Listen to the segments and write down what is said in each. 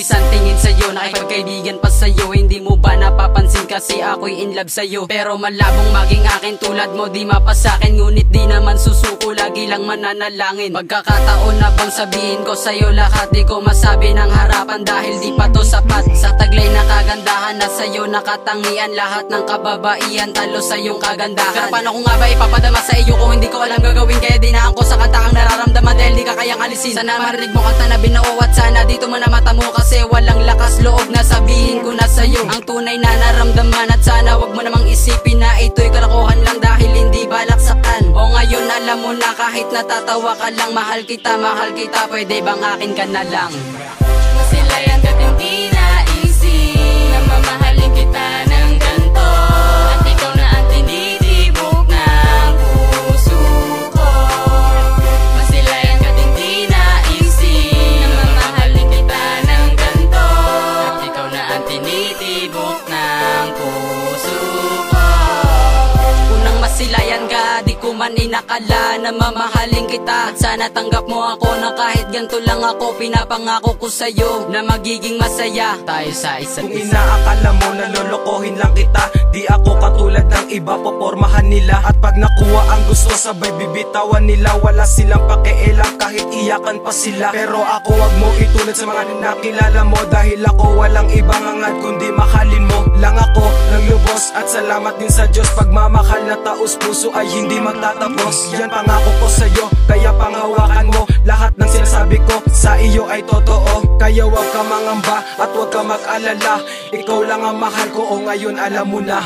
isang tingin sa'yo, nakipagkaibigan pa sa'yo. Hindi mo ba napapansin kasi ako'y in love sa'yo? Pero malabong maging akin tulad mo, di mapasakin. Ngunit di naman susuko, lagi lang mananalangin. Magkakataon na bang sabihin ko sa'yo lahat? Di ko masabi ng harapan dahil di pa to sapat. Sa taglay na kagandahan na sa'yo nakatangian. Lahat ng kababaihan talo sa iyong kagandahan. Pero paano ko nga ba ipapadama sa iyo kung hindi ko alam gagawin? Kaya dinaan ko sa kanta ang nararamdaman dahil di ka kayang alisin. Sana marinig mo kanta na binuo at sana dito mo na mata mo, kasi walang lakas loob na sabihin ko na sa'yo ang tunay na naramdaman. At sana wag mo namang isipin na ito'y kalokohan lang dahil hindi balak saktan. O ngayon alam mo na kahit natatawa ka lang, mahal kita, pwede bang akin ka na lang? Masilayan ka't hindi naisip na mamahalin kita ng ganto, at ikaw na ang tinitibok ng puso ko. Masilayan ka't hindi naisip na mamahalin kita ng ganto, at ikaw na ang tinitibok ng puso ko. Unang masilayan ka, di ko man inakala na mamahalin kita. At sana tanggap mo ako na kahit ganito lang ako. Pinapangako ko sa'yo na magiging masaya tayo sa isa't Kung isa. inaakala mo na lolokohin lang kita, di ako katulad ng iba, popormahan nila. At pag nakuha ang gusto, sabay bibitawan nila. Wala silang pakialam kahit iyakan pa sila. Pero ako wag mo itulad sa mga nakilala mo, dahil ako walang ibang hangad kundi mahalin mo lang ako ng lubos. At salamat din sa Diyos, pagmamahal na taos puso ay hindi magtatapos. Yan pangako ko sa'yo, kaya panghawakan mo. Lahat ng sinasabi ko sa iyo ay totoo. Kaya wag ka mangamba at wag ka mag-alala. Ikaw lang ang mahal ko, o ngayon alam mo na.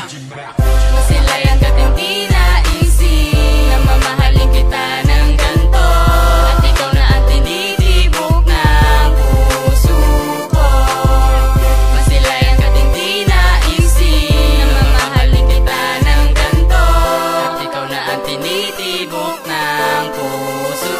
Masilayan ka't hindi naisip na mamahalin kita ng ganto, at ikaw na ang tinitibok ng puso ko. Masilayan ka't hindi naisip na mamahalin kita ng ganto, at ikaw na ang tinitibok ng puso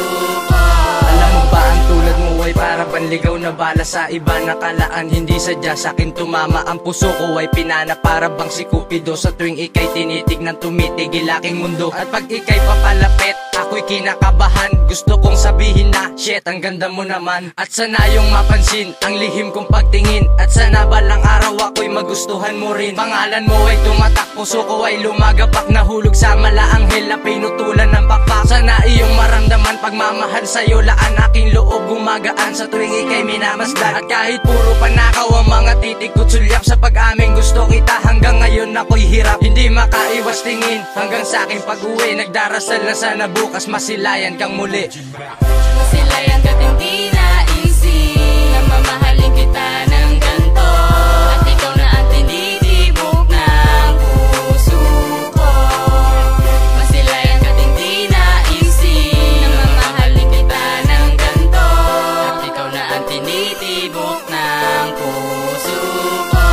ko. Alam mo ba ang tulad mo ay para banligaw na bala sa iba, nakalaan hindi sadya sa'kin tumama. Ang puso ko ay pinana para bang si Cupido. Sa tuwing ikay tinitignan, tumitigil aking mundo. At pag ikay papalapit, ako'y kinakabahan. Gusto kong sabihin na, shit, ang ganda mo naman. At sana yung mapansin ang lihim kong pagtingin. At sana balang araw ako'y magustuhan mo rin. Pangalan mo ay tumatak, puso ko ay lumagapak. Nahulog sa malaanghel na pinutulan ng pakpak. Sana iyong maramdaman pagmamahal sa'yo, laan aking loob gumagaan sa tuwing ikay minamasdan. At kahit puro panakaw ang mga titig ko't sulyap, sa pag-aming gusto kita hanggang ngayon ako'y hirap. Hindi makaiwas tingin hanggang sa aking pag-uwi. Nagdarasal na sana bukas masilayan kang muli. Masilayan ka't hindi naisip na mamahalin kita ng ganto, at ikaw na ang tinitibok ng puso ko. Masilayan ka't hindi naisip na mamahalin kita ng ganto, at ikaw na ang tinitibok ng puso ko.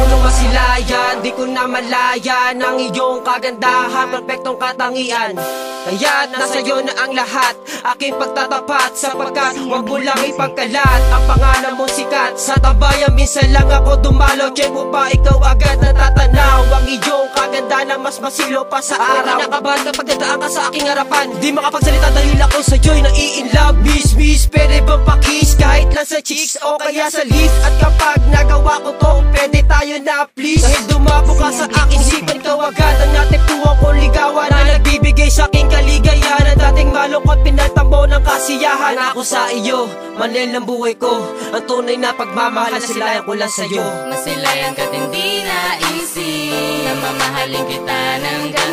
Unang masilayan, di ko na malaya ng iyong kagandahan, perfectong katangian. Kaya nasa iyo na ang lahat, aking pagtatapat, sapagkat wag mo lang ipagkalat ang pangalan mo sikat. Sa tabayan minsan lang ako dumalo, check mo pa ikaw agad natatanaw ang iyong kagandahan, mas masilo pa sa araw. Kinakabahan kapag dadaan ka sa aking harapan, di makapagsalita dahil ako sa'yo'y nai-inlove. Miss, pwede bang pakis kahit lang sa cheeks o kaya sa lips? At kapag nagawa ko to, pwede tayo na please. Dahil dumabo ka sa aking isipan, ikaw agad ang natagpuan kong ligawan, na nagbibigay sa aking kaligayahan. Na dating malungkot, pinaltambo ng kasiyahan. Ako sa iyo, manlil ng buhay ko, ang tunay na pagmamahal na silayan ko lang sa'yo. Masilayan ka't hindi naisip na mamahalin kita ng ganto,